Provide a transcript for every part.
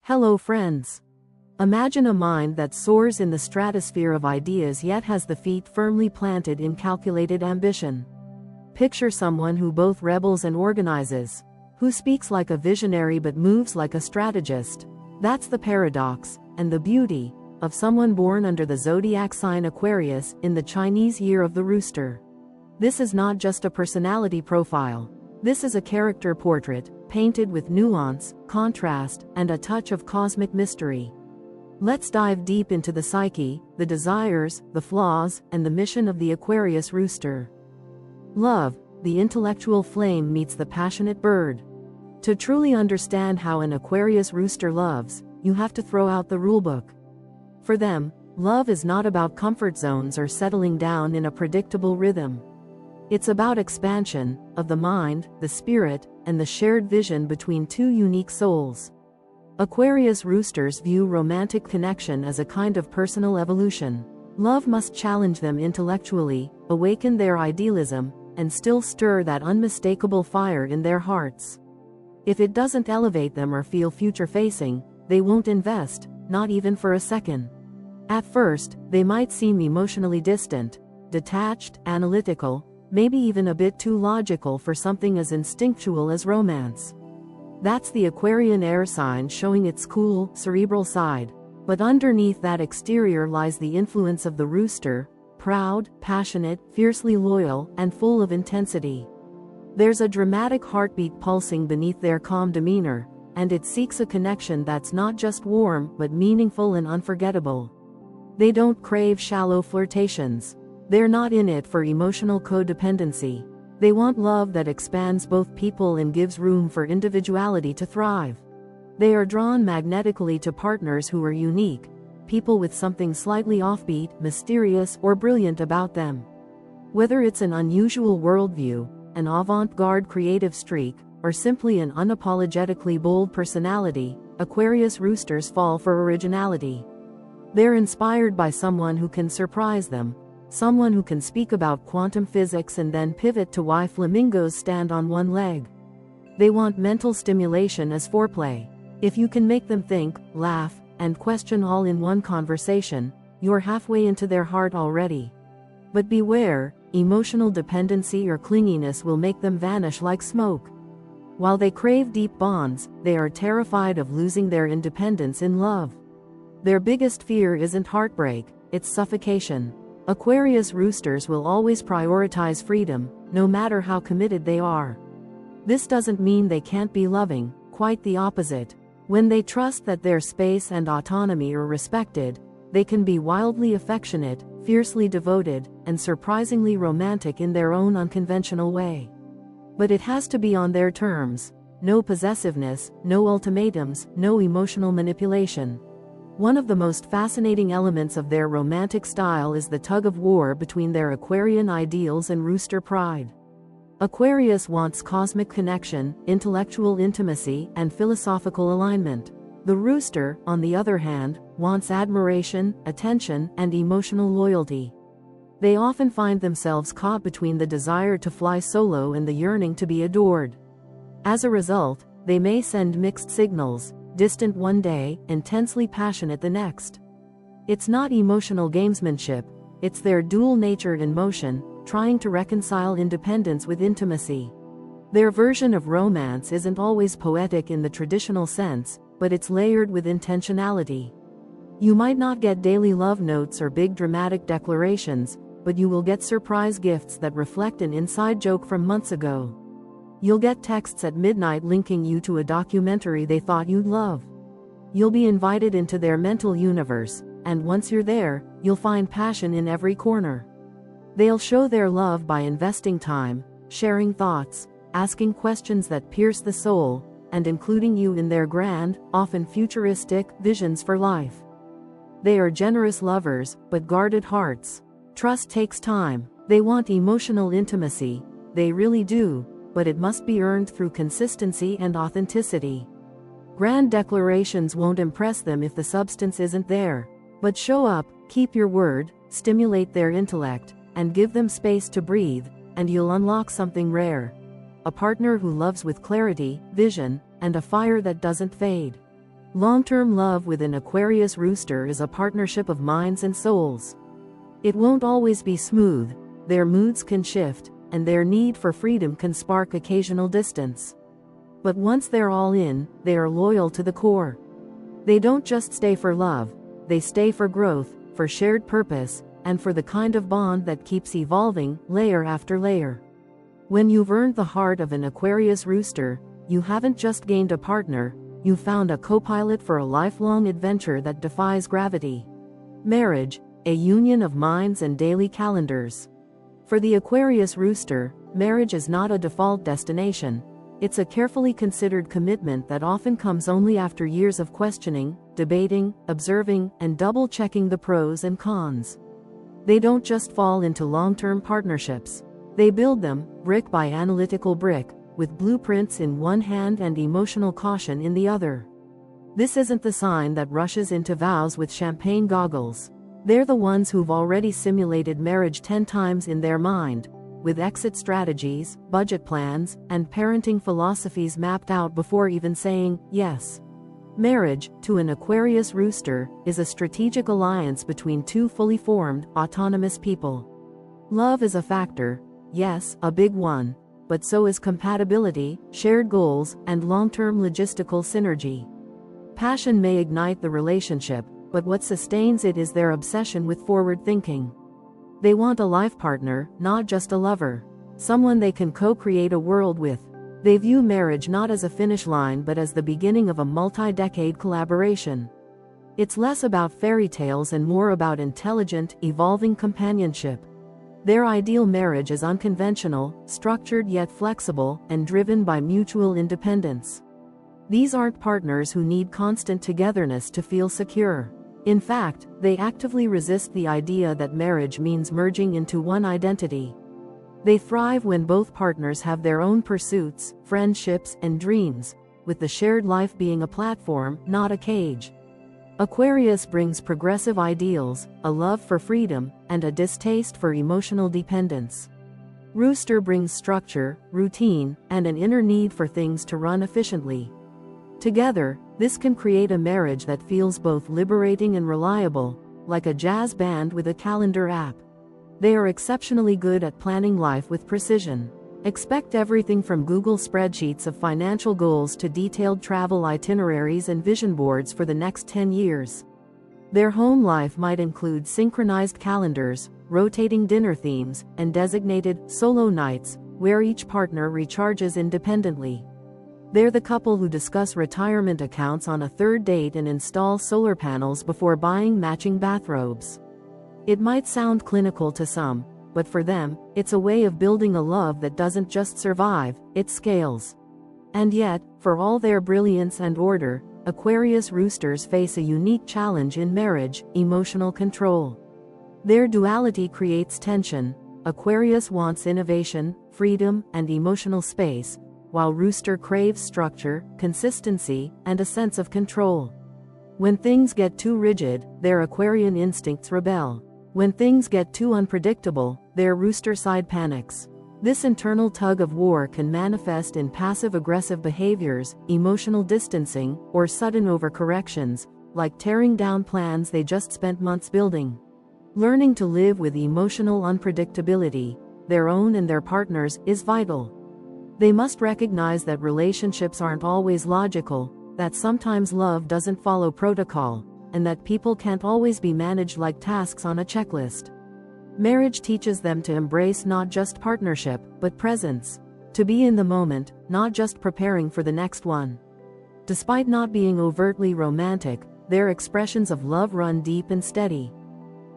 Hello friends. Imagine a mind that soars in the stratosphere of ideas yet has the feet firmly planted in calculated ambition. Picture someone who both rebels and organizes, who speaks like a visionary but moves like a strategist. That's the paradox, and the beauty, of someone born under the Zodiac sign Aquarius in the Chinese year of the Rooster. This is not just a personality profile. This is a character portrait, painted with nuance, contrast, and a touch of cosmic mystery. Let's dive deep into the psyche, the desires, the flaws, and the mission of the Aquarius Rooster. Love, the intellectual flame meets the passionate bird. To truly understand how an Aquarius Rooster loves, you have to throw out the rulebook. For them, love is not about comfort zones or settling down in a predictable rhythm. It's about expansion, of the mind, the spirit, and the shared vision between two unique souls. Aquarius Roosters view romantic connection as a kind of personal evolution. Love must challenge them intellectually, awaken their idealism, and still stir that unmistakable fire in their hearts. If it doesn't elevate them or feel future-facing, they won't invest, not even for a second. At first, they might seem emotionally distant, detached, analytical, maybe even a bit too logical for something as instinctual as romance. That's the Aquarian air sign showing its cool, cerebral side. But underneath that exterior lies the influence of the rooster, proud, passionate, fiercely loyal, and full of intensity. There's a dramatic heartbeat pulsing beneath their calm demeanor, and it seeks a connection that's not just warm but meaningful and unforgettable. They don't crave shallow flirtations. They're not in it for emotional codependency. They want love that expands both people and gives room for individuality to thrive. They are drawn magnetically to partners who are unique, people with something slightly offbeat, mysterious, or brilliant about them. Whether it's an unusual worldview, an avant-garde creative streak, or simply an unapologetically bold personality, Aquarius Roosters fall for originality. They're inspired by someone who can surprise them. Someone who can speak about quantum physics and then pivot to why flamingos stand on one leg. They want mental stimulation as foreplay. If you can make them think, laugh, and question all in one conversation, you're halfway into their heart already. But beware, emotional dependency or clinginess will make them vanish like smoke. While they crave deep bonds, they are terrified of losing their independence in love. Their biggest fear isn't heartbreak, it's suffocation. Aquarius Roosters will always prioritize freedom, no matter how committed they are. This doesn't mean they can't be loving, quite the opposite. When they trust that their space and autonomy are respected, they can be wildly affectionate, fiercely devoted, and surprisingly romantic in their own unconventional way. But it has to be on their terms. No possessiveness, no ultimatums, no emotional manipulation. One of the most fascinating elements of their romantic style is the tug-of-war between their Aquarian ideals and rooster pride. Aquarius wants cosmic connection, intellectual intimacy, and philosophical alignment. The rooster, on the other hand, wants admiration, attention, and emotional loyalty. They often find themselves caught between the desire to fly solo and the yearning to be adored. As a result, they may send mixed signals, distant one day, intensely passionate the next. It's not emotional gamesmanship, it's their dual nature in motion, trying to reconcile independence with intimacy. Their version of romance isn't always poetic in the traditional sense, but it's layered with intentionality. You might not get daily love notes or big dramatic declarations, but you will get surprise gifts that reflect an inside joke from months ago. You'll get texts at midnight linking you to a documentary they thought you'd love. You'll be invited into their mental universe, and once you're there, you'll find passion in every corner. They'll show their love by investing time, sharing thoughts, asking questions that pierce the soul, and including you in their grand, often futuristic, visions for life. They are generous lovers, but guarded hearts. Trust takes time. They want emotional intimacy. They really do. But it must be earned through consistency and authenticity. Grand declarations won't impress them if the substance isn't there. But show up, keep your word, stimulate their intellect, and give them space to breathe, and you'll unlock something rare. A partner who loves with clarity, vision, and a fire that doesn't fade. Long-term love with an Aquarius Rooster is a partnership of minds and souls. It won't always be smooth, their moods can shift, and their need for freedom can spark occasional distance. But once they're all in, they are loyal to the core. They don't just stay for love, they stay for growth, for shared purpose, and for the kind of bond that keeps evolving, layer after layer. When you've earned the heart of an Aquarius Rooster, you haven't just gained a partner, you've found a co-pilot for a lifelong adventure that defies gravity. Marriage, a union of minds and daily calendars. For the Aquarius Rooster, marriage is not a default destination. It's a carefully considered commitment that often comes only after years of questioning, debating, observing, and double-checking the pros and cons. They don't just fall into long-term partnerships. They build them, brick by analytical brick, with blueprints in one hand and emotional caution in the other. This isn't the sign that rushes into vows with champagne goggles. They're the ones who've already simulated marriage 10 times in their mind, with exit strategies, budget plans, and parenting philosophies mapped out before even saying yes. Marriage, to an Aquarius Rooster, is a strategic alliance between two fully formed, autonomous people. Love is a factor, yes, a big one, but so is compatibility, shared goals, and long-term logistical synergy. Passion may ignite the relationship, but what sustains it is their obsession with forward thinking. They want a life partner, not just a lover. Someone they can co-create a world with. They view marriage not as a finish line but as the beginning of a multi-decade collaboration. It's less about fairy tales and more about intelligent, evolving companionship. Their ideal marriage is unconventional, structured yet flexible, and driven by mutual independence. These aren't partners who need constant togetherness to feel secure. In fact, they actively resist the idea that marriage means merging into one identity. They thrive when both partners have their own pursuits, friendships, and dreams, with the shared life being a platform, not a cage. Aquarius brings progressive ideals, a love for freedom, and a distaste for emotional dependence. Rooster brings structure, routine, and an inner need for things to run efficiently. Together, this can create a marriage that feels both liberating and reliable, like a jazz band with a calendar app. They are exceptionally good at planning life with precision. Expect everything from Google spreadsheets of financial goals to detailed travel itineraries and vision boards for the next 10 years. Their home life might include synchronized calendars, rotating dinner themes, and designated solo nights, where each partner recharges independently. They're the couple who discuss retirement accounts on a third date and install solar panels before buying matching bathrobes. It might sound clinical to some, but for them, it's a way of building a love that doesn't just survive, it scales. And yet, for all their brilliance and order, Aquarius Roosters face a unique challenge in marriage: emotional control. Their duality creates tension. Aquarius wants innovation, freedom, and emotional space, while Rooster craves structure, consistency, and a sense of control. When things get too rigid, their Aquarian instincts rebel. When things get too unpredictable, their Rooster side panics. This internal tug of war can manifest in passive-aggressive behaviors, emotional distancing, or sudden overcorrections, like tearing down plans they just spent months building. Learning to live with emotional unpredictability, their own and their partners', is vital. They must recognize that relationships aren't always logical, that sometimes love doesn't follow protocol, and that people can't always be managed like tasks on a checklist. Marriage teaches them to embrace not just partnership, but presence. To be in the moment, not just preparing for the next one. Despite not being overtly romantic, their expressions of love run deep and steady.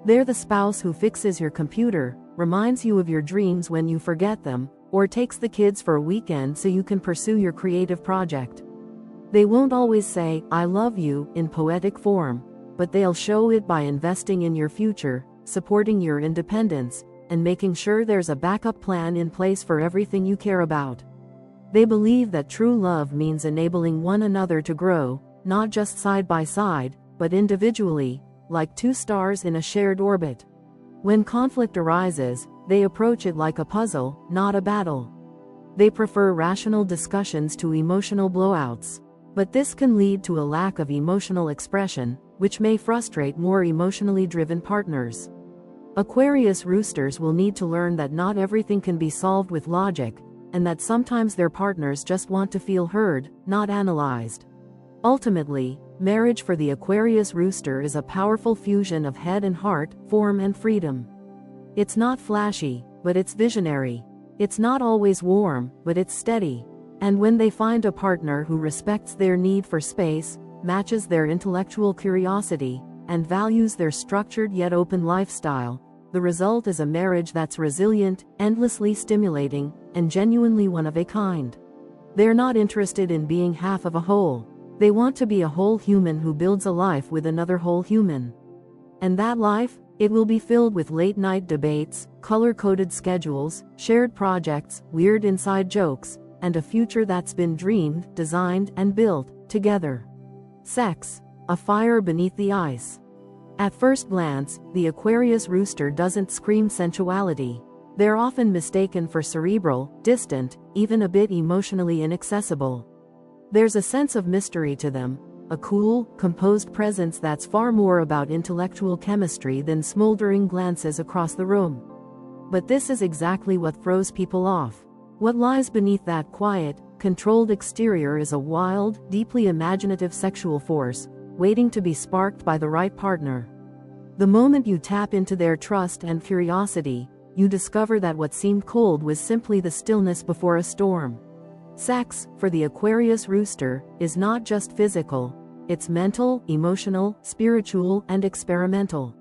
They're the spouse who fixes your computer, reminds you of your dreams when you forget them, or takes the kids for a weekend so you can pursue your creative project. They won't always say, "I love you," in poetic form, but they'll show it by investing in your future, supporting your independence, and making sure there's a backup plan in place for everything you care about. They believe that true love means enabling one another to grow, not just side by side, but individually, like two stars in a shared orbit. When conflict arises, they approach it like a puzzle, not a battle. They prefer rational discussions to emotional blowouts. But this can lead to a lack of emotional expression, which may frustrate more emotionally driven partners. Aquarius roosters will need to learn that not everything can be solved with logic, and that sometimes their partners just want to feel heard, not analyzed. Ultimately, marriage for the Aquarius rooster is a powerful fusion of head and heart, form and freedom. It's not flashy, but it's visionary. It's not always warm, but it's steady. And when they find a partner who respects their need for space, matches their intellectual curiosity, and values their structured yet open lifestyle, the result is a marriage that's resilient, endlessly stimulating, and genuinely one of a kind. They're not interested in being half of a whole. They want to be a whole human who builds a life with another whole human. And that life, it will be filled with late-night debates, color-coded schedules, shared projects, weird inside jokes, and a future that's been dreamed, designed, and built together. Sex, a fire beneath the ice. At first glance, the Aquarius rooster doesn't scream sensuality. They're often mistaken for cerebral, distant, even a bit emotionally inaccessible. There's a sense of mystery to them, a cool, composed presence that's far more about intellectual chemistry than smoldering glances across the room. But this is exactly what throws people off. What lies beneath that quiet, controlled exterior is a wild, deeply imaginative sexual force, waiting to be sparked by the right partner. The moment you tap into their trust and curiosity, you discover that what seemed cold was simply the stillness before a storm. Sex, for the Aquarius rooster, is not just physical. It's mental, emotional, spiritual, and experimental.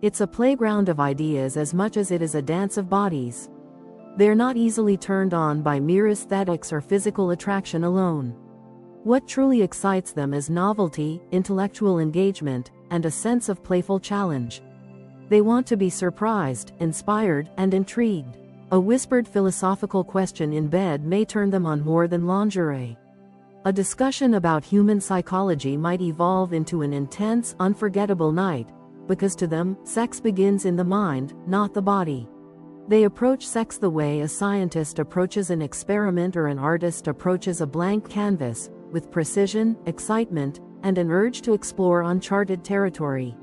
It's a playground of ideas as much as it is a dance of bodies. They're not easily turned on by mere aesthetics or physical attraction alone. What truly excites them is novelty, intellectual engagement, and a sense of playful challenge. They want to be surprised, inspired, and intrigued. A whispered philosophical question in bed may turn them on more than lingerie. A discussion about human psychology might evolve into an intense, unforgettable night, because to them, sex begins in the mind, not the body. They approach sex the way a scientist approaches an experiment or an artist approaches a blank canvas, with precision, excitement, and an urge to explore uncharted territory.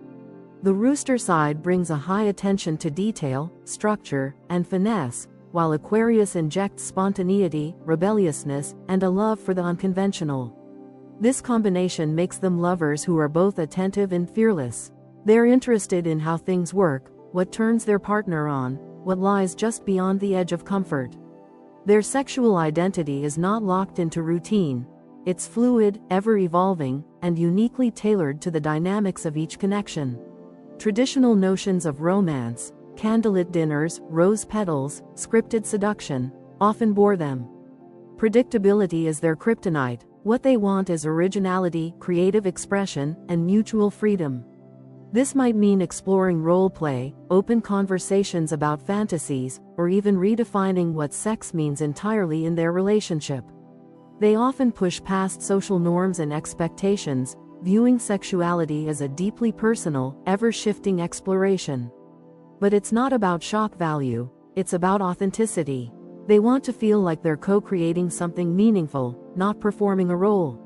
The rooster side brings a high attention to detail, structure, and finesse, while Aquarius injects spontaneity, rebelliousness, and a love for the unconventional. This combination makes them lovers who are both attentive and fearless. They're interested in how things work, what turns their partner on, what lies just beyond the edge of comfort. Their sexual identity is not locked into routine. It's fluid, ever-evolving, and uniquely tailored to the dynamics of each connection. Traditional notions of romance, candlelit dinners, rose petals, scripted seduction, often bore them. Predictability is their kryptonite. What they want is originality, creative expression, and mutual freedom. This might mean exploring role play, open conversations about fantasies, or even redefining what sex means entirely in their relationship. They often push past social norms and expectations, viewing sexuality as a deeply personal, ever-shifting exploration. But it's not about shock value, it's about authenticity. They want to feel like they're co-creating something meaningful, not performing a role.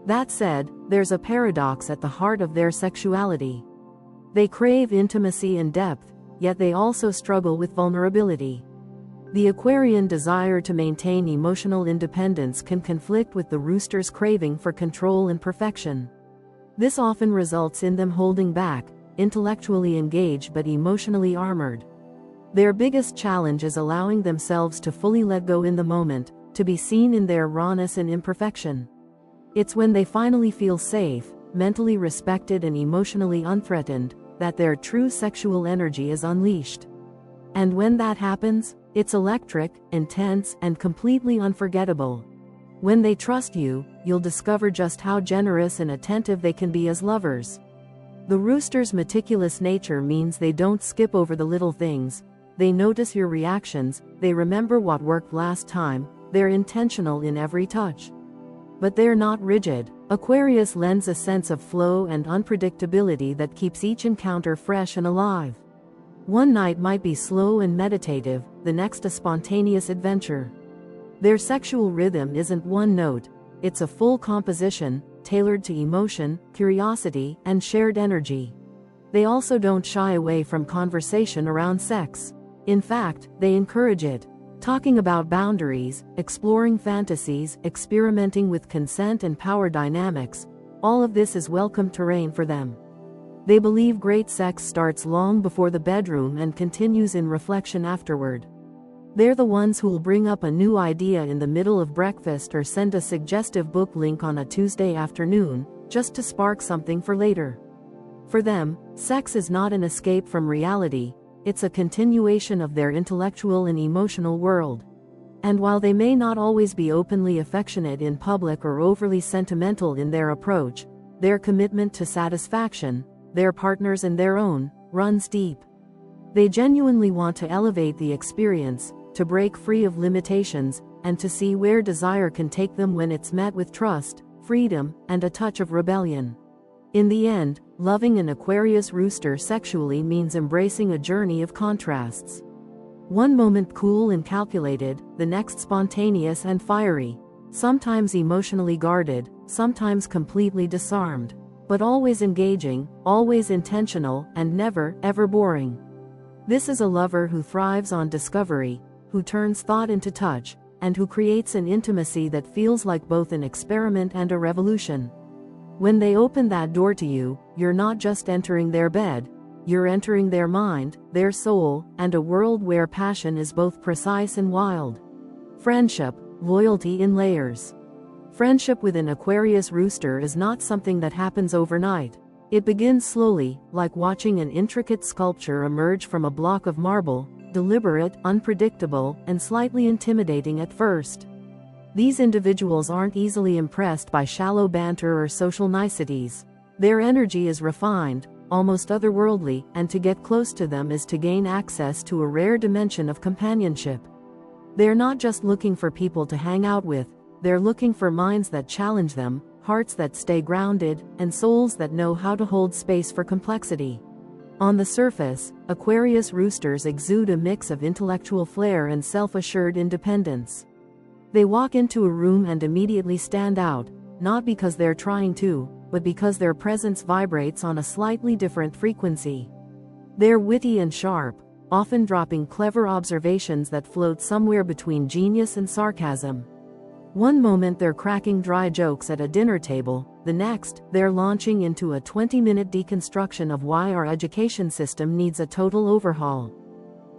That said, there's a paradox at the heart of their sexuality. They crave intimacy and depth, yet they also struggle with vulnerability. The Aquarian desire to maintain emotional independence can conflict with the rooster's craving for control and perfection. This often results in them holding back, intellectually engaged but emotionally armored. Their biggest challenge is allowing themselves to fully let go in the moment, to be seen in their rawness and imperfection. It's when they finally feel safe, mentally respected and emotionally unthreatened, that their true sexual energy is unleashed. And when that happens, it's electric, intense, and completely unforgettable. When they trust you, you'll discover just how generous and attentive they can be as lovers. The rooster's meticulous nature means they don't skip over the little things. They notice your reactions, they remember what worked last time, they're intentional in every touch. But they're not rigid. Aquarius lends a sense of flow and unpredictability that keeps each encounter fresh and alive. One night might be slow and meditative, the next a spontaneous adventure. Their sexual rhythm isn't one note, it's a full composition, tailored to emotion, curiosity, and shared energy. They also don't shy away from conversation around sex. In fact, they encourage it. Talking about boundaries, exploring fantasies, experimenting with consent and power dynamics, all of this is welcome terrain for them. They believe great sex starts long before the bedroom and continues in reflection afterward. They're the ones who'll bring up a new idea in the middle of breakfast or send a suggestive book link on a Tuesday afternoon, just to spark something for later. For them, sex is not an escape from reality, it's a continuation of their intellectual and emotional world. And while they may not always be openly affectionate in public or overly sentimental in their approach, their commitment to satisfaction, their partners and their own, runs deep. They genuinely want to elevate the experience, to break free of limitations, and to see where desire can take them when it's met with trust, freedom, and a touch of rebellion. In the end, loving an Aquarius rooster sexually means embracing a journey of contrasts. One moment cool and calculated, the next spontaneous and fiery, sometimes emotionally guarded, sometimes completely disarmed, but always engaging, always intentional, and never, ever boring. This is a lover who thrives on discovery, who turns thought into touch, and who creates an intimacy that feels like both an experiment and a revolution. When they open that door to you, you're not just entering their bed, you're entering their mind, their soul, and a world where passion is both precise and wild. Friendship, loyalty in layers. Friendship with an Aquarius rooster is not something that happens overnight. It begins slowly, like watching an intricate sculpture emerge from a block of marble, deliberate, unpredictable, and slightly intimidating at first. These individuals aren't easily impressed by shallow banter or social niceties. Their energy is refined, almost otherworldly, and to get close to them is to gain access to a rare dimension of companionship. They're not just looking for people to hang out with, they're looking for minds that challenge them, hearts that stay grounded, and souls that know how to hold space for complexity. On the surface, Aquarius roosters exude a mix of intellectual flair and self-assured independence. They walk into a room and immediately stand out, not because they're trying to, but because their presence vibrates on a slightly different frequency. They're witty and sharp, often dropping clever observations that float somewhere between genius and sarcasm. One moment they're cracking dry jokes at a dinner table, the next, they're launching into a 20-minute deconstruction of why our education system needs a total overhaul.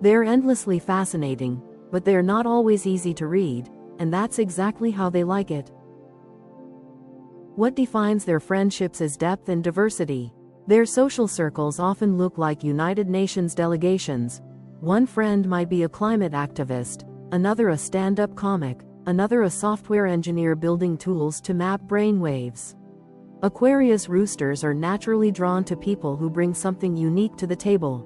They're endlessly fascinating, but they're not always easy to read, and that's exactly how they like it. What defines their friendships is depth and diversity. Their social circles often look like United Nations delegations. One friend might be a climate activist, another a stand-up comic, another a software engineer building tools to map brainwaves. Aquarius roosters are naturally drawn to people who bring something unique to the table.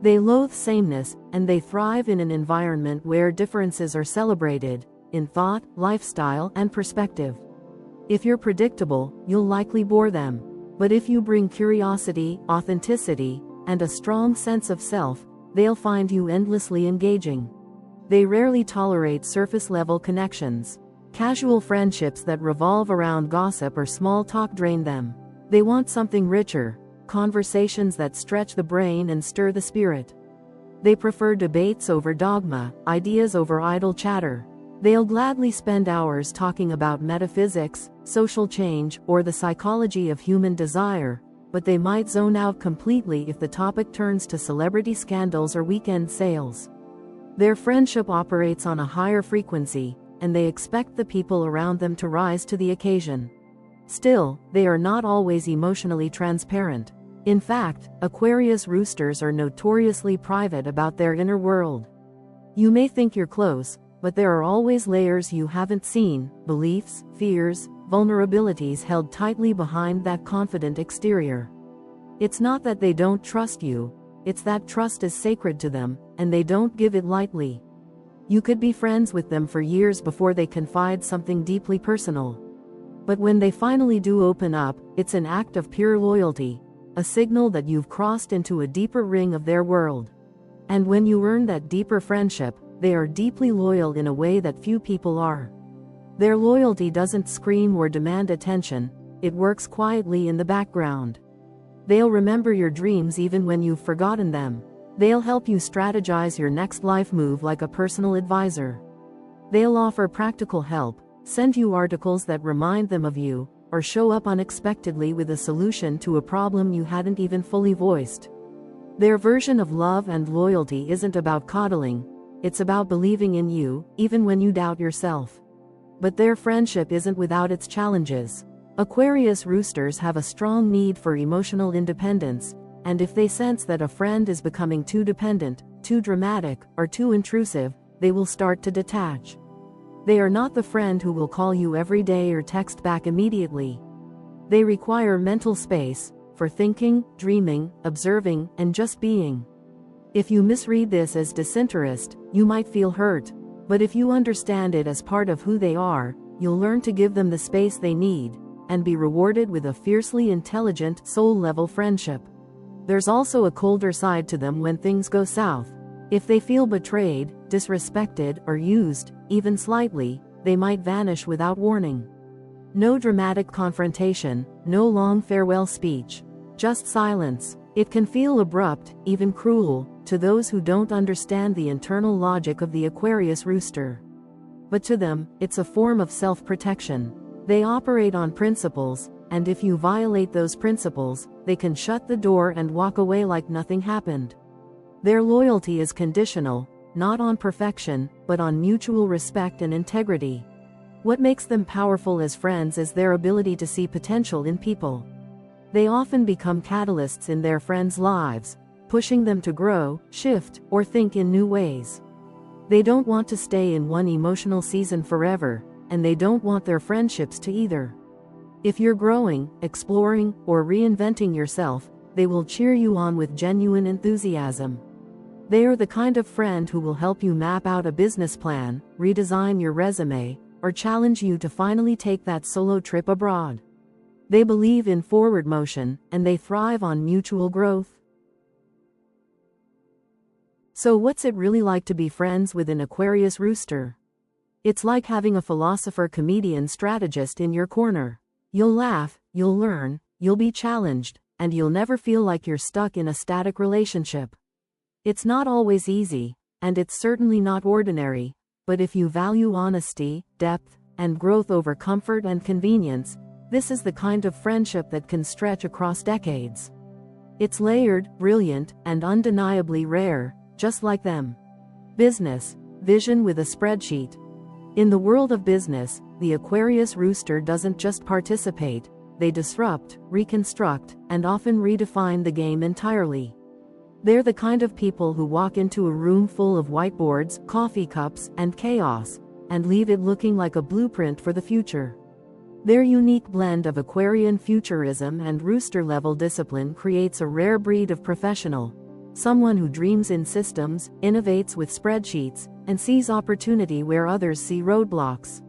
They loathe sameness, and they thrive in an environment where differences are celebrated, in thought, lifestyle, and perspective. If you're predictable, you'll likely bore them. But if you bring curiosity, authenticity, and a strong sense of self, they'll find you endlessly engaging. They rarely tolerate surface-level connections. Casual friendships that revolve around gossip or small talk drain them. They want something richer, conversations that stretch the brain and stir the spirit. They prefer debates over dogma, ideas over idle chatter. They'll gladly spend hours talking about metaphysics, social change, or the psychology of human desire, but they might zone out completely if the topic turns to celebrity scandals or weekend sales. Their friendship operates on a higher frequency, and they expect the people around them to rise to the occasion. Still, they are not always emotionally transparent. In fact, Aquarius roosters are notoriously private about their inner world. You may think you're close, but there are always layers you haven't seen, beliefs, fears, vulnerabilities held tightly behind that confident exterior. It's not that they don't trust you, it's that trust is sacred to them, and they don't give it lightly. You could be friends with them for years before they confide something deeply personal. But when they finally do open up, it's an act of pure loyalty, a signal that you've crossed into a deeper ring of their world. And when you earn that deeper friendship, they are deeply loyal in a way that few people are. Their loyalty doesn't scream or demand attention, it works quietly in the background. They'll remember your dreams even when you've forgotten them. They'll help you strategize your next life move like a personal advisor. They'll offer practical help, send you articles that remind them of you, or show up unexpectedly with a solution to a problem you hadn't even fully voiced. Their version of love and loyalty isn't about coddling, it's about believing in you, even when you doubt yourself. But their friendship isn't without its challenges. Aquarius roosters have a strong need for emotional independence, and if they sense that a friend is becoming too dependent, too dramatic, or too intrusive, they will start to detach. They are not the friend who will call you every day or text back immediately. They require mental space for thinking, dreaming, observing, and just being. If you misread this as disinterest, you might feel hurt, but if you understand it as part of who they are, you'll learn to give them the space they need, and be rewarded with a fiercely intelligent, soul-level friendship. There's also a colder side to them when things go south. If they feel betrayed, disrespected, or used, even slightly, they might vanish without warning. No dramatic confrontation, no long farewell speech. Just silence. It can feel abrupt, even cruel, to those who don't understand the internal logic of the Aquarius rooster. But to them, it's a form of self-protection. They operate on principles, and if you violate those principles, they can shut the door and walk away like nothing happened. Their loyalty is conditional, not on perfection, but on mutual respect and integrity. What makes them powerful as friends is their ability to see potential in people. They often become catalysts in their friends' lives, pushing them to grow, shift, or think in new ways. They don't want to stay in one emotional season forever, and they don't want their friendships to either. If you're growing, exploring, or reinventing yourself, they will cheer you on with genuine enthusiasm. They are the kind of friend who will help you map out a business plan, redesign your resume, or challenge you to finally take that solo trip abroad. They believe in forward motion, and they thrive on mutual growth. So what's it really like to be friends with an Aquarius rooster? It's like having a philosopher, comedian, strategist in your corner. You'll laugh, you'll learn, you'll be challenged, and you'll never feel like you're stuck in a static relationship. It's not always easy, and it's certainly not ordinary, but if you value honesty, depth, and growth over comfort and convenience, this is the kind of friendship that can stretch across decades. It's layered, brilliant, and undeniably rare, just like them. Business. Vision with a spreadsheet. In the world of business, the Aquarius rooster doesn't just participate, they disrupt, reconstruct, and often redefine the game entirely. They're the kind of people who walk into a room full of whiteboards, coffee cups, and chaos, and leave it looking like a blueprint for the future. Their unique blend of Aquarian futurism and rooster-level discipline creates a rare breed of professional. Someone who dreams in systems, innovates with spreadsheets, and sees opportunity where others see roadblocks.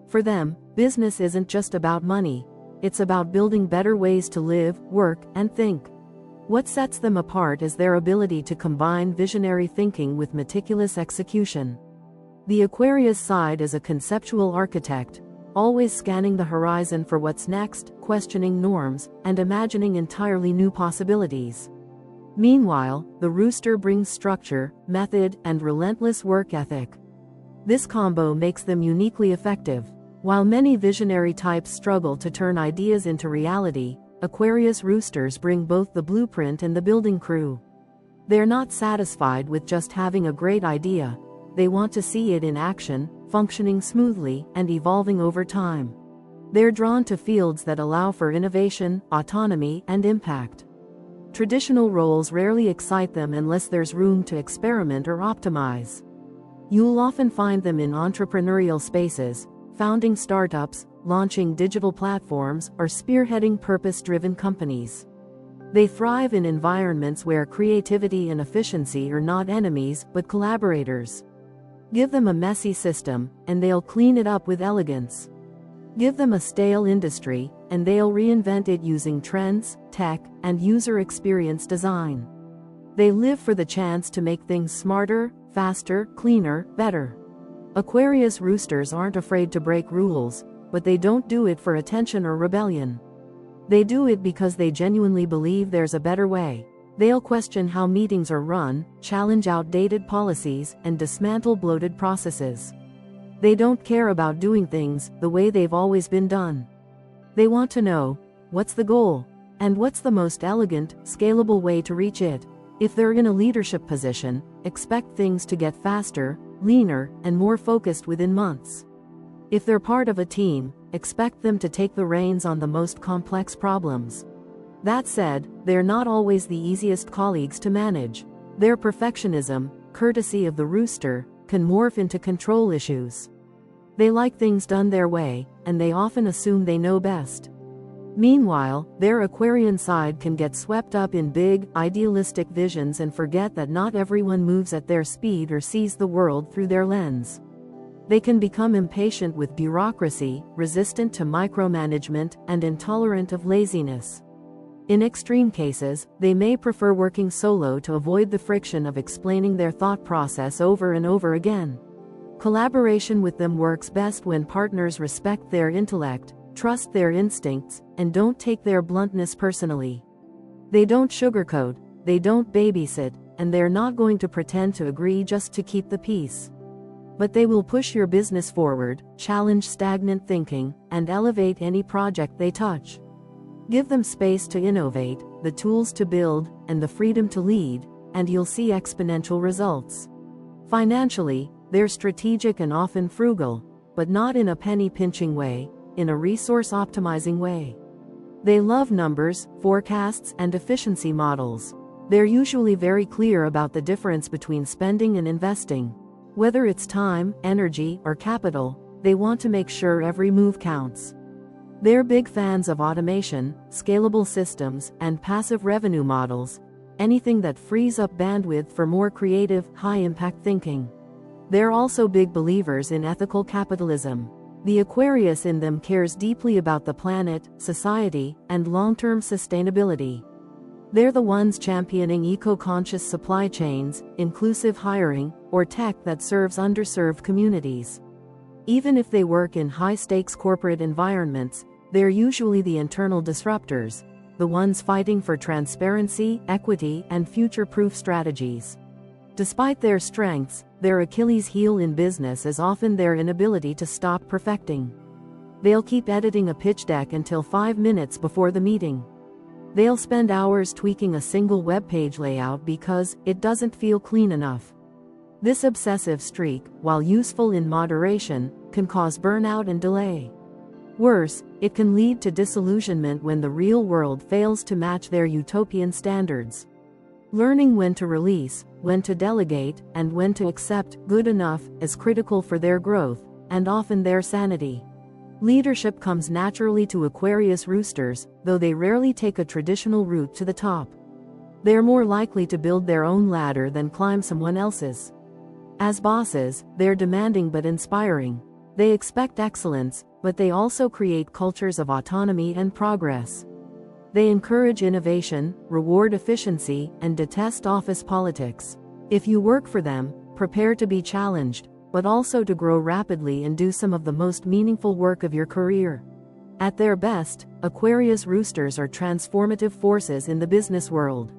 For them, business isn't just about money, it's about building better ways to live, work, and think. What sets them apart is their ability to combine visionary thinking with meticulous execution. The Aquarius side is a conceptual architect, always scanning the horizon for what's next, questioning norms, and imagining entirely new possibilities. Meanwhile, the rooster brings structure, method, and relentless work ethic. This combo makes them uniquely effective. While many visionary types struggle to turn ideas into reality, Aquarius roosters bring both the blueprint and the building crew. They're not satisfied with just having a great idea, they want to see it in action, functioning smoothly, and evolving over time. They're drawn to fields that allow for innovation, autonomy, and impact. Traditional roles rarely excite them unless there's room to experiment or optimize. You'll often find them in entrepreneurial spaces, founding startups, launching digital platforms, or spearheading purpose-driven companies. They thrive in environments where creativity and efficiency are not enemies, but collaborators. Give them a messy system, and they'll clean it up with elegance. Give them a stale industry, and they'll reinvent it using trends, tech, and user experience design. They live for the chance to make things smarter, faster, cleaner, better. Aquarius roosters aren't afraid to break rules, but they don't do it for attention or rebellion. They do it because they genuinely believe there's a better way. They'll question how meetings are run, challenge outdated policies, and dismantle bloated processes. They don't care about doing things the way they've always been done. They want to know, what's the goal? And what's the most elegant, scalable way to reach it? If they're in a leadership position, expect things to get faster, leaner, and more focused within months. If they're part of a team, expect them to take the reins on the most complex problems. That said, they're not always the easiest colleagues to manage. Their perfectionism, courtesy of the rooster, can morph into control issues. They like things done their way, and they often assume they know best. Meanwhile, their Aquarian side can get swept up in big, idealistic visions and forget that not everyone moves at their speed or sees the world through their lens. They can become impatient with bureaucracy, resistant to micromanagement, and intolerant of laziness. In extreme cases, they may prefer working solo to avoid the friction of explaining their thought process over and over again. Collaboration with them works best when partners respect their intellect, trust their instincts, and don't take their bluntness personally. They don't sugarcoat, they don't babysit, and they're not going to pretend to agree just to keep the peace. But they will push your business forward, challenge stagnant thinking, and elevate any project they touch. Give them space to innovate, the tools to build, and the freedom to lead, and you'll see exponential results. Financially, they're strategic and often frugal, but not in a penny-pinching way, in a resource-optimizing way. They love numbers, forecasts, and efficiency models. They're usually very clear about the difference between spending and investing. Whether it's time, energy, or capital, they want to make sure every move counts. They're big fans of automation, scalable systems, and passive revenue models, anything that frees up bandwidth for more creative, high-impact thinking. They're also big believers in ethical capitalism. The Aquarius in them cares deeply about the planet, society, and long-term sustainability. They're the ones championing eco-conscious supply chains, inclusive hiring, or tech that serves underserved communities. Even if they work in high-stakes corporate environments, they're usually the internal disruptors, the ones fighting for transparency, equity, and future-proof strategies. Despite their strengths, their Achilles heel in business is often their inability to stop perfecting. They'll keep editing a pitch deck until 5 minutes before the meeting. They'll spend hours tweaking a single web page layout because it doesn't feel clean enough. This obsessive streak, while useful in moderation, can cause burnout and delay. Worse, it can lead to disillusionment when the real world fails to match their utopian standards. Learning when to release, when to delegate, and when to accept good enough is critical for their growth, and often their sanity. Leadership comes naturally to Aquarius roosters, though they rarely take a traditional route to the top. They're more likely to build their own ladder than climb someone else's. As bosses, they're demanding but inspiring. They expect excellence, but they also create cultures of autonomy and progress. They encourage innovation, reward efficiency, and detest office politics. If you work for them, prepare to be challenged, but also to grow rapidly and do some of the most meaningful work of your career. At their best, Aquarius roosters are transformative forces in the business world.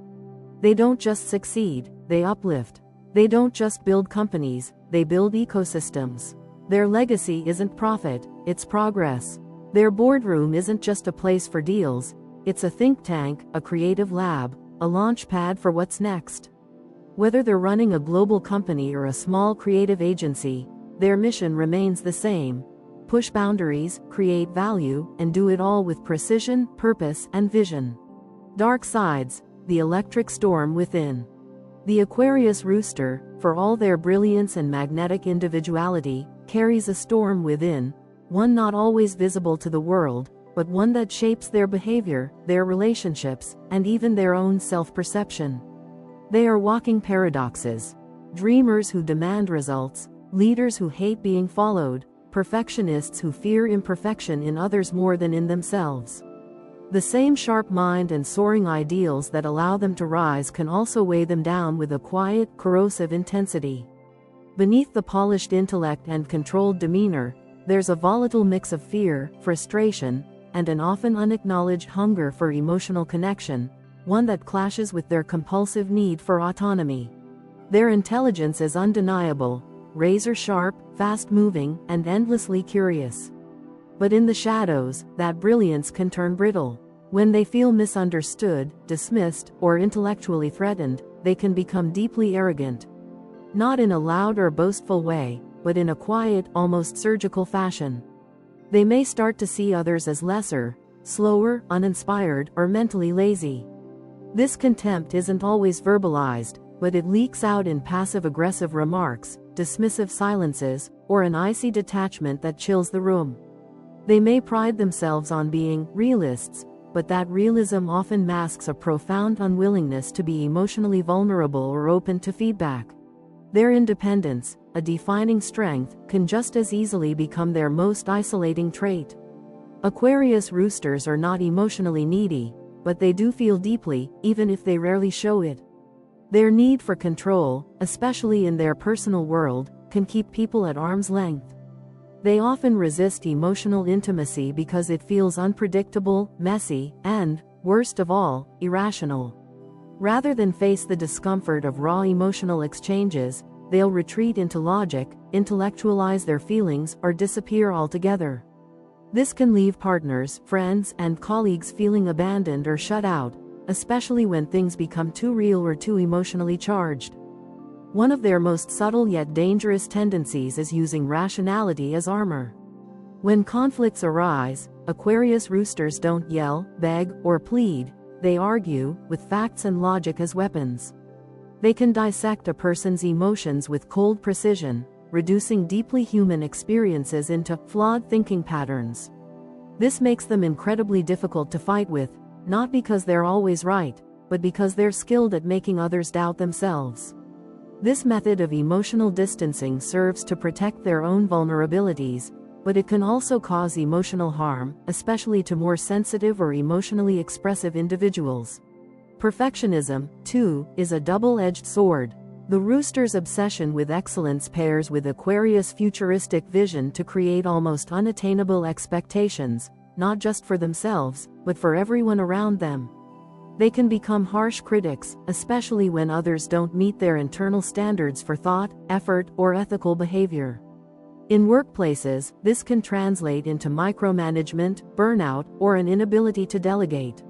They don't just succeed, they uplift. They don't just build companies, they build ecosystems. Their legacy isn't profit, it's progress. Their boardroom isn't just a place for deals, it's a think tank, a creative lab, a launch pad for what's next. Whether they're running a global company or a small creative agency, their mission remains the same: push boundaries, create value, and do it all with precision, purpose, and vision. Dark sides, the electric storm within. The Aquarius rooster, for all their brilliance and magnetic individuality, carries a storm within, one not always visible to the world, but one that shapes their behavior, their relationships, and even their own self-perception. They are walking paradoxes. Dreamers who demand results, leaders who hate being followed, perfectionists who fear imperfection in others more than in themselves. The same sharp mind and soaring ideals that allow them to rise can also weigh them down with a quiet, corrosive intensity. Beneath the polished intellect and controlled demeanor, there's a volatile mix of fear, frustration, and an often unacknowledged hunger for emotional connection, one that clashes with their compulsive need for autonomy. Their intelligence is undeniable, razor-sharp, fast-moving, and endlessly curious. But in the shadows, that brilliance can turn brittle. When they feel misunderstood, dismissed, or intellectually threatened, they can become deeply arrogant. Not in a loud or boastful way, but in a quiet, almost surgical fashion. They may start to see others as lesser, slower, uninspired, or mentally lazy. This contempt isn't always verbalized, but it leaks out in passive-aggressive remarks, dismissive silences, or an icy detachment that chills the room. They may pride themselves on being realists, but that realism often masks a profound unwillingness to be emotionally vulnerable or open to feedback. Their independence, a defining strength, can just as easily become their most isolating trait. Aquarius roosters are not emotionally needy, but they do feel deeply, even if they rarely show it. Their need for control, especially in their personal world, can keep people at arm's length. They often resist emotional intimacy because it feels unpredictable, messy, and, worst of all, irrational. Rather than face the discomfort of raw emotional exchanges, they'll retreat into logic, intellectualize their feelings, or disappear altogether. This can leave partners, friends, and colleagues feeling abandoned or shut out, especially when things become too real or too emotionally charged. One of their most subtle yet dangerous tendencies is using rationality as armor. When conflicts arise, Aquarius roosters don't yell, beg, or plead. They argue, with facts and logic as weapons. They can dissect a person's emotions with cold precision, reducing deeply human experiences into flawed thinking patterns. This makes them incredibly difficult to fight with, not because they're always right, but because they're skilled at making others doubt themselves. This method of emotional distancing serves to protect their own vulnerabilities, but it can also cause emotional harm, especially to more sensitive or emotionally expressive individuals. Perfectionism, too, is a double-edged sword. The rooster's obsession with excellence pairs with Aquarius' futuristic vision to create almost unattainable expectations, not just for themselves, but for everyone around them. They can become harsh critics, especially when others don't meet their internal standards for thought, effort, or ethical behavior. In workplaces, this can translate into micromanagement, burnout, or an inability to delegate.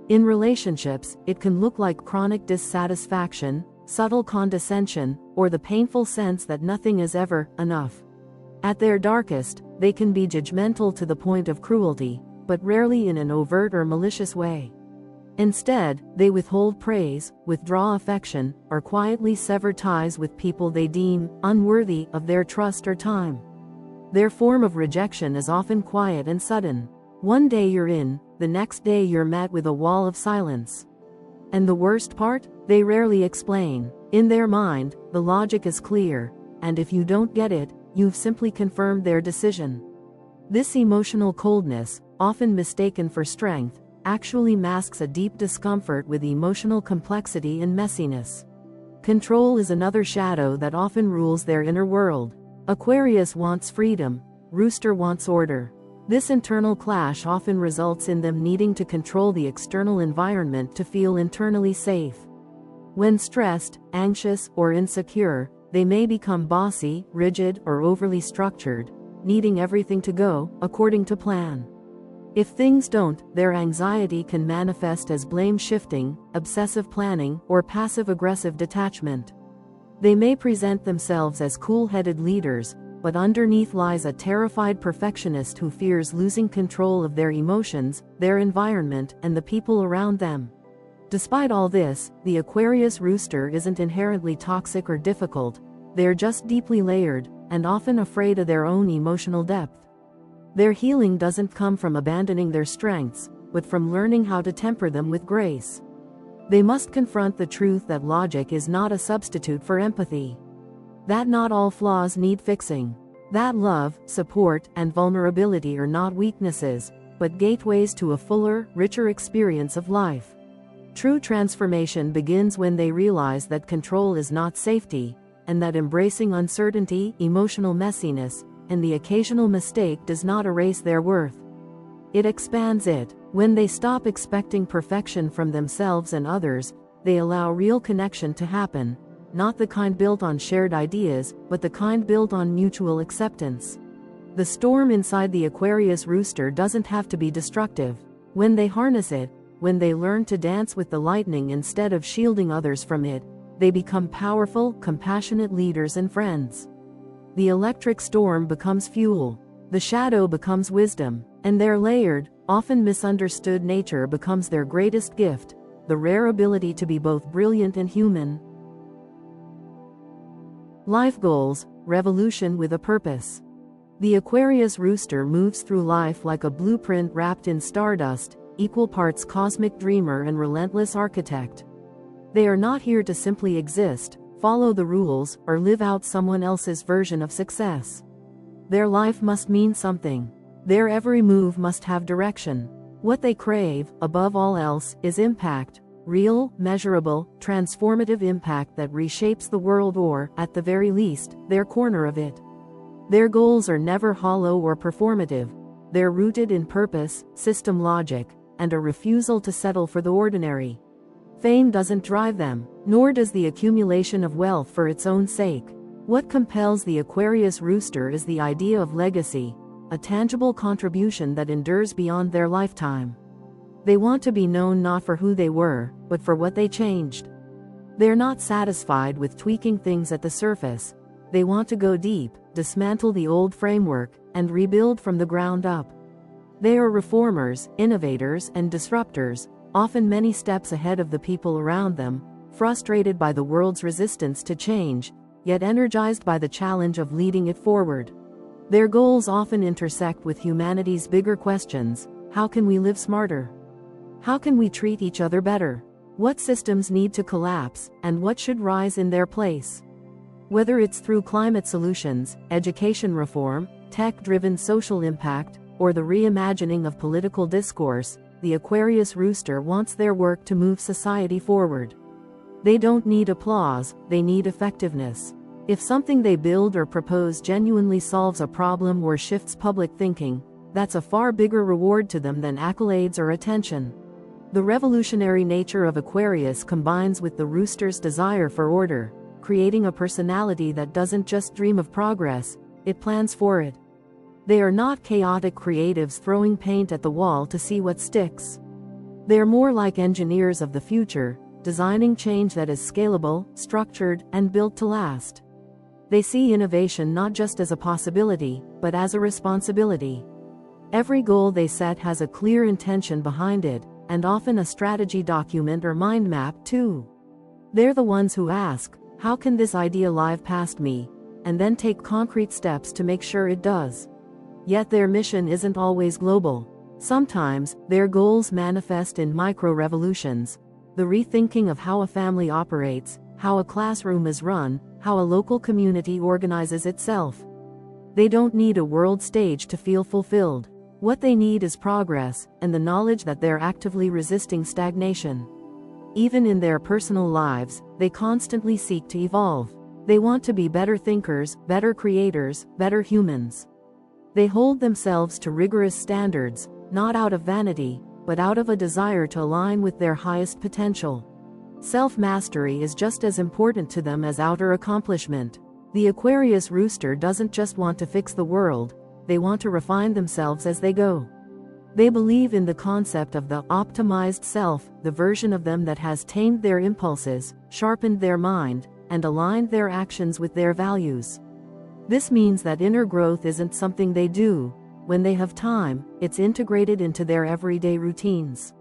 In relationships, it can look like chronic dissatisfaction, subtle condescension, or the painful sense that nothing is ever enough. At their darkest, they can be judgmental to the point of cruelty, but rarely in an overt or malicious way. Instead, they withhold praise, withdraw affection, or quietly sever ties with people they deem unworthy of their trust or time. Their form of rejection is often quiet and sudden. One day you're in, the next day you're met with a wall of silence. And the worst part? They rarely explain. In their mind, the logic is clear, and if you don't get it, you've simply confirmed their decision. This emotional coldness, often mistaken for strength, actually masks a deep discomfort with emotional complexity and messiness. Control is another shadow that often rules their inner world. Aquarius wants freedom, Rooster wants order. This internal clash often results in them needing to control the external environment to feel internally safe. When stressed, anxious, or insecure, they may become bossy, rigid, or overly structured, needing everything to go according to plan. If things don't, their anxiety can manifest as blame shifting, obsessive planning, or passive-aggressive detachment. They may present themselves as cool-headed leaders, but underneath lies a terrified perfectionist who fears losing control of their emotions, their environment, and the people around them. Despite all this, the Aquarius rooster isn't inherently toxic or difficult. They're just deeply layered, and often afraid of their own emotional depth. Their healing doesn't come from abandoning their strengths, but from learning how to temper them with grace. They must confront the truth that logic is not a substitute for empathy. That not all flaws need fixing. That love, support, and vulnerability are not weaknesses, but gateways to a fuller, richer experience of life. True transformation begins when they realize that control is not safety, and that embracing uncertainty, emotional messiness, and the occasional mistake does not erase their worth. It expands it. When they stop expecting perfection from themselves and others, they allow real connection to happen, not the kind built on shared ideas, but the kind built on mutual acceptance. The storm inside the Aquarius Rooster doesn't have to be destructive. When they harness it, when they learn to dance with the lightning instead of shielding others from it, they become powerful, compassionate leaders and friends. The electric storm becomes fuel. The shadow becomes wisdom, and their layered, often misunderstood nature becomes their greatest gift, the rare ability to be both brilliant and human. Life goals: revolution with a purpose. The Aquarius Rooster moves through life like a blueprint wrapped in stardust, equal parts cosmic dreamer and relentless architect. They are not here to simply exist, follow the rules, or live out someone else's version of success. Their life must mean something. Their every move must have direction. What they crave, above all else, is impact. Real, measurable, transformative impact that reshapes the world or, at the very least, their corner of it. Their goals are never hollow or performative. They're rooted in purpose, system logic, and a refusal to settle for the ordinary. Fame doesn't drive them, nor does the accumulation of wealth for its own sake. What compels the Aquarius Rooster is the idea of legacy, a tangible contribution that endures beyond their lifetime. They want to be known not for who they were, but for what they changed. They're not satisfied with tweaking things at the surface. They want to go deep, dismantle the old framework, and rebuild from the ground up. They are reformers, innovators, and disruptors, often many steps ahead of the people around them, frustrated by the world's resistance to change, yet energized by the challenge of leading it forward. Their goals often intersect with humanity's bigger questions: how can we live smarter? How can we treat each other better? What systems need to collapse, and what should rise in their place? Whether it's through climate solutions, education reform, tech-driven social impact, or the reimagining of political discourse, the Aquarius Rooster wants their work to move society forward. They don't need applause, they need effectiveness. If something they build or propose genuinely solves a problem or shifts public thinking, that's a far bigger reward to them than accolades or attention. The revolutionary nature of Aquarius combines with the Rooster's desire for order, creating a personality that doesn't just dream of progress, it plans for it. They are not chaotic creatives throwing paint at the wall to see what sticks. They're more like engineers of the future, designing change that is scalable, structured, and built to last. They see innovation not just as a possibility, but as a responsibility. Every goal they set has a clear intention behind it, and often a strategy document or mind map too. They're the ones who ask, how can this idea live past me? And then take concrete steps to make sure it does. Yet their mission isn't always global. Sometimes, their goals manifest in micro-revolutions, the rethinking of how a family operates, how a classroom is run, how a local community organizes itself. They don't need a world stage to feel fulfilled. What they need is progress, and the knowledge that they're actively resisting stagnation. Even in their personal lives, they constantly seek to evolve. They want to be better thinkers, better creators, better humans. They hold themselves to rigorous standards, not out of vanity, but out of a desire to align with their highest potential. Self-mastery is just as important to them as outer accomplishment. The Aquarius Rooster doesn't just want to fix the world, they want to refine themselves as they go. They believe in the concept of the optimized self, the version of them that has tamed their impulses, sharpened their mind, and aligned their actions with their values. This means that inner growth isn't something they do when they have time, it's integrated into their everyday routines.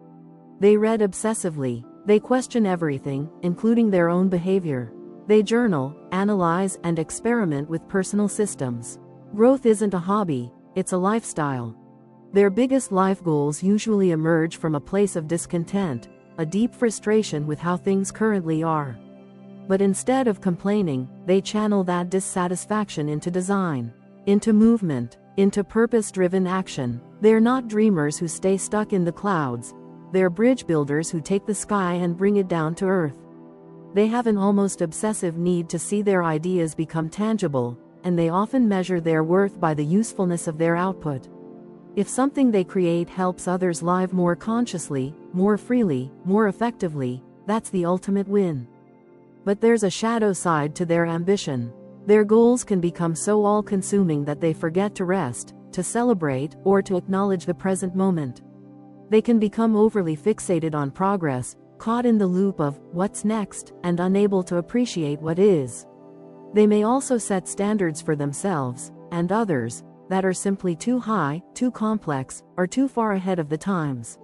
They read obsessively, they question everything, including their own behavior. They journal, analyze, and experiment with personal systems. Growth isn't a hobby, it's a lifestyle. Their biggest life goals usually emerge from a place of discontent, a deep frustration with how things currently are. But instead of complaining, they channel that dissatisfaction into design, into movement, into purpose-driven action. They're not dreamers who stay stuck in the clouds. They're bridge builders who take the sky and bring it down to earth. They have an almost obsessive need to see their ideas become tangible, and they often measure their worth by the usefulness of their output. If something they create helps others live more consciously, more freely, more effectively, that's the ultimate win. But there's a shadow side to their ambition. Their goals can become so all-consuming that they forget to rest, to celebrate, or to acknowledge the present moment. They can become overly fixated on progress, caught in the loop of what's next, and unable to appreciate what is. They may also set standards for themselves, and others, that are simply too high, too complex, or too far ahead of the times.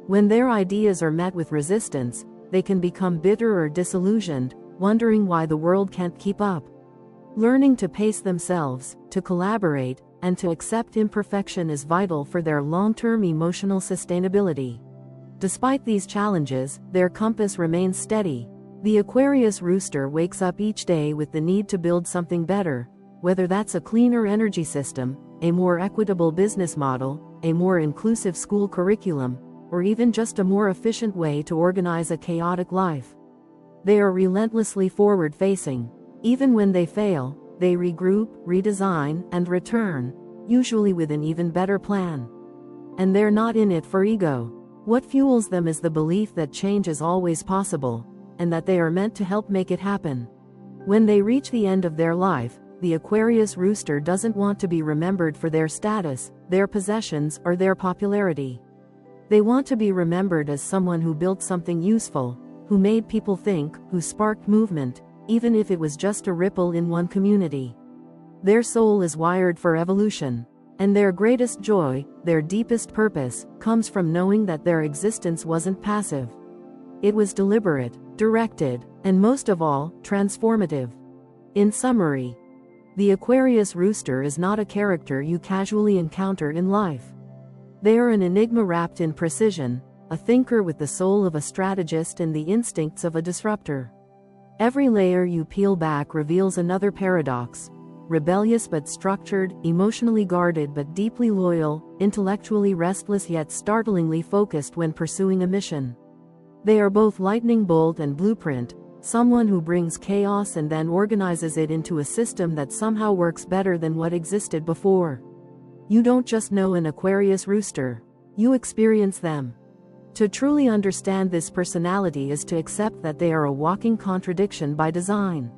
When their ideas are met with resistance, they can become bitter or disillusioned, wondering why the world can't keep up. Learning to pace themselves, to collaborate, and to accept imperfection is vital for their long-term emotional sustainability. Despite these challenges, their compass remains steady. The Aquarius Rooster wakes up each day with the need to build something better, whether that's a cleaner energy system, a more equitable business model, a more inclusive school curriculum, or even just a more efficient way to organize a chaotic life. They are relentlessly forward-facing. Even when they fail, they regroup, redesign, and return, usually with an even better plan. And they're not in it for ego. What fuels them is the belief that change is always possible, and that they are meant to help make it happen. When they reach the end of their life, the Aquarius Rooster doesn't want to be remembered for their status, their possessions, or their popularity. They want to be remembered as someone who built something useful, who made people think, who sparked movement, even if it was just a ripple in one community. Their soul is wired for evolution, and their greatest joy, their deepest purpose, comes from knowing that their existence wasn't passive. It was deliberate, directed, and most of all, transformative. In summary, the Aquarius Rooster is not a character you casually encounter in life. They are an enigma wrapped in precision, a thinker with the soul of a strategist and the instincts of a disruptor. Every layer you peel back reveals another paradox: rebellious but structured, emotionally guarded but deeply loyal, intellectually restless yet startlingly focused when pursuing a mission. They are both lightning bolt and blueprint, someone who brings chaos and then organizes it into a system that somehow works better than what existed before. You don't just know an Aquarius Rooster, you experience them. To truly understand this personality is to accept that they are a walking contradiction by design.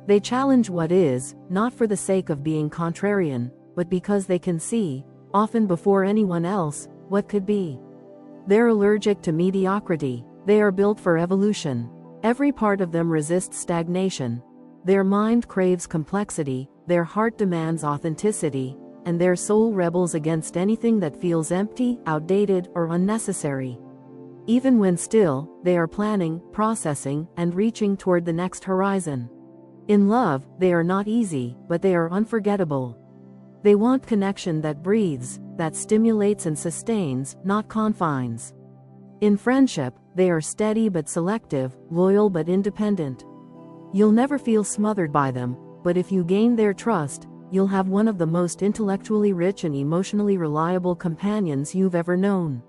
They challenge what is, not for the sake of being contrarian, but because they can see, often before anyone else, what could be. They're allergic to mediocrity. They are built for evolution. Every part of them resists stagnation. Their mind craves complexity, their heart demands authenticity, and their soul rebels against anything that feels empty, outdated, or unnecessary. Even when still, they are planning, processing, and reaching toward the next horizon. In love, they are not easy, but they are unforgettable. They want connection that breathes, that stimulates and sustains, not confines. In friendship, they are steady but selective, loyal but independent. You'll never feel smothered by them, but if you gain their trust, you'll have one of the most intellectually rich and emotionally reliable companions you've ever known.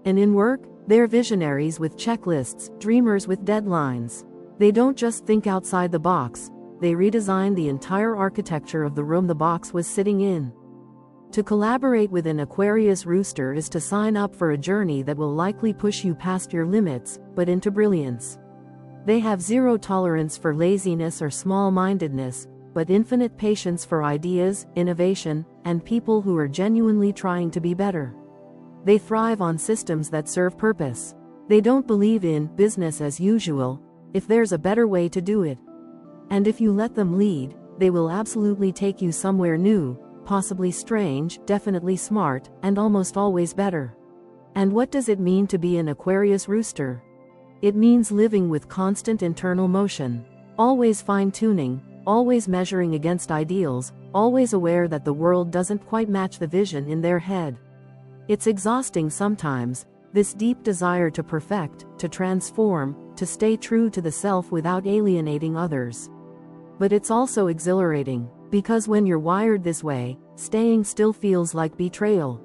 And in work, they're visionaries with checklists, dreamers with deadlines. They don't just think outside the box, they redesign the entire architecture of the room the box was sitting in. To collaborate with an Aquarius Rooster is to sign up for a journey that will likely push you past your limits, but into brilliance. They have zero tolerance for laziness or small-mindedness, but infinite patience for ideas, innovation, and people who are genuinely trying to be better. They thrive on systems that serve purpose. They don't believe in business as usual, if there's a better way to do it. And if you let them lead, they will absolutely take you somewhere new, possibly strange, definitely smart, and almost always better. And what does it mean to be an Aquarius Rooster? It means living with constant internal motion, always fine-tuning, always measuring against ideals, always aware that the world doesn't quite match the vision in their head. It's exhausting sometimes, this deep desire to perfect, to transform, to stay true to the self without alienating others. But it's also exhilarating, because when you're wired this way, staying still feels like betrayal.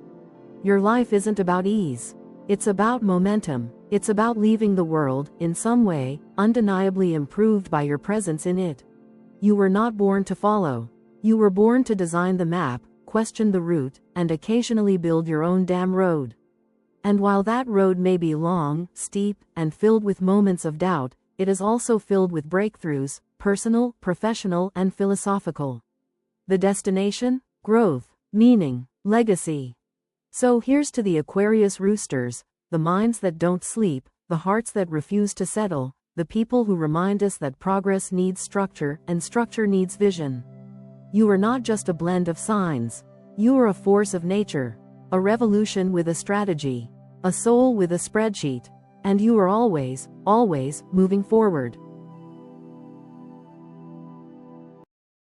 Your life isn't about ease. It's about momentum. It's about leaving the world, in some way, undeniably improved by your presence in it. You were not born to follow. You were born to design the map, question the route, and occasionally build your own damn road. And while that road may be long, steep, and filled with moments of doubt, it is also filled with breakthroughs, personal, professional, and philosophical. The destination? Growth, meaning, legacy. So here's to the Aquarius Roosters, the minds that don't sleep, the hearts that refuse to settle, the people who remind us that progress needs structure and structure needs vision. You are not just a blend of signs. You are a force of nature, a revolution with a strategy, a soul with a spreadsheet, and you are always, always moving forward.